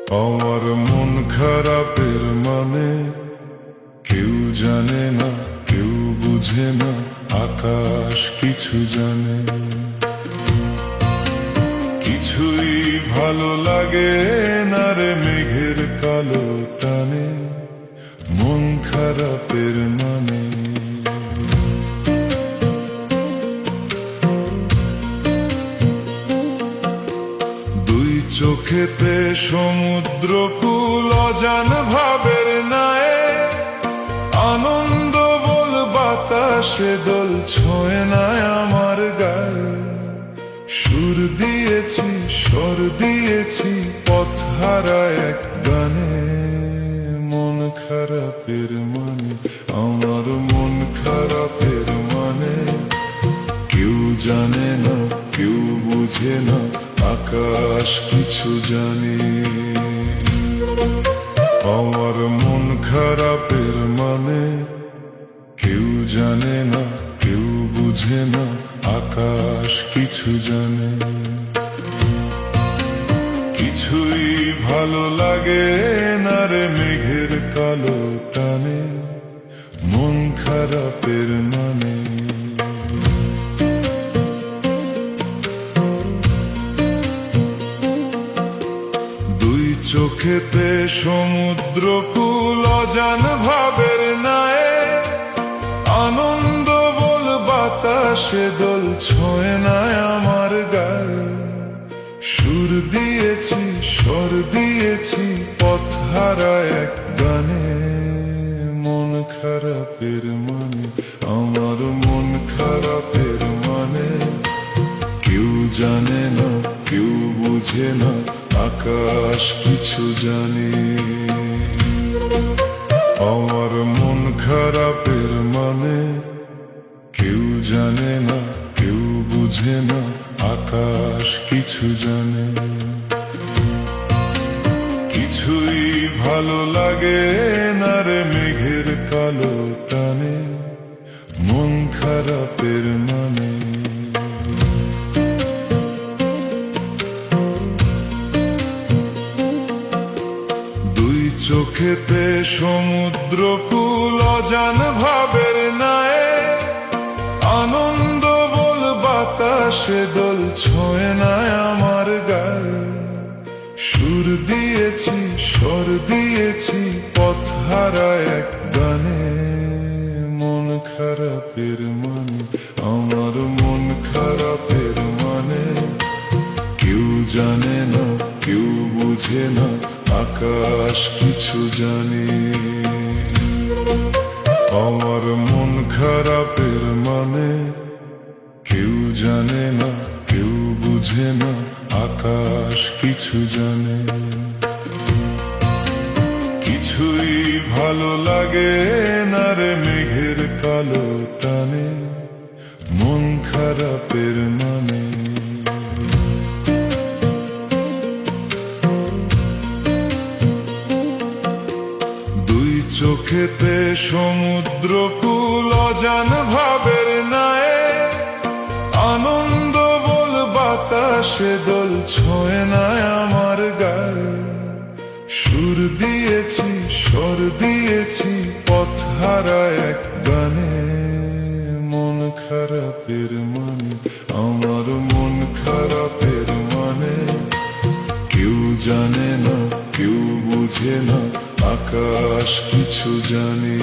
আমার মন খারাপের মানে কেউ জানে না, কেউ বুঝে না, আকাশ কিছু জানে। কিছুই ভালো লাগে না রে মেঘের কালো টানে, মন খারাপের মানে। দুই চোখেতে সমুদ্র কুল অজান ভাবের নায়ে, আনন্দ বল বাতাসে দোল ছোঁয় না আমার গায়ে। সুর দিয়েছি স্বর দিয়েছি পথ হারা এক গানে, মন খারাপের মানে, আমার মন খারাপের মানে। কেউ জানে না, কেউ বুঝে না, আকাশ কিছু জানে। আমার মন খারাপের মানে কেউ জানে না, কেউ বুঝে না, আকাশ কিছু জানে। কিছুই ভালো লাগে না রে মেঘের কালো টানে, মন খারাপের মানে। দুই চোখেতে সমুদ্র কুল অজান ভাবের নায়ে, আনন্দ বল বাতাসে দোল ছোঁয় না আমার গায়ে। সুর দিয়েছি স্বর দিয়েছি পথ হারা এক গানে, মন খারাপের মানে, আমার মন খারাপের মানে। কেউ জানে না, কেউ বুঝে না, আকাশ কিছু জানে। আমার মন খারাপের মানে কেউ জানে না, কেউ বুঝে না, আকাশ কিছু জানে। কিছুই ভালো লাগে না রে মেঘের কালো টানে, মন খারাপের মানে। চোখেতে সমুদ্র কুল অজান ভাবের নায়ে, আনন্দ বল বাতাসে দোল ছোঁয় না আমার গায়ে। সুর দিয়েছি স্বর দিয়েছি পথ হারা এক গানে, মন খারাপের মানে, আমার মন খারাপের মানে। কেউ জানে না, কেউ বুঝে না, আকাশ কিছু জানে। আমার মন খারাপের মানে কেউ জানে না, কেউ বুঝে না, আকাশ কিছু জানে। কিছুই ভালো লাগে না রে মেঘের কালো টানে, মন খারাপের মানে। চোখেতে সমুদ্র কুল অজান ভাবের নায়ে, আনন্দ বল বাতাসে দোল ছোঁয় না আমার গায়ে। সুর দিয়েছি স্বর দিয়েছি পথ হারা এক গানে, মন খারাপের মানে, আমার মন খারাপের মানে। কেউ জানে না, কেউ বুঝে না, আকাশ কিছু জানে।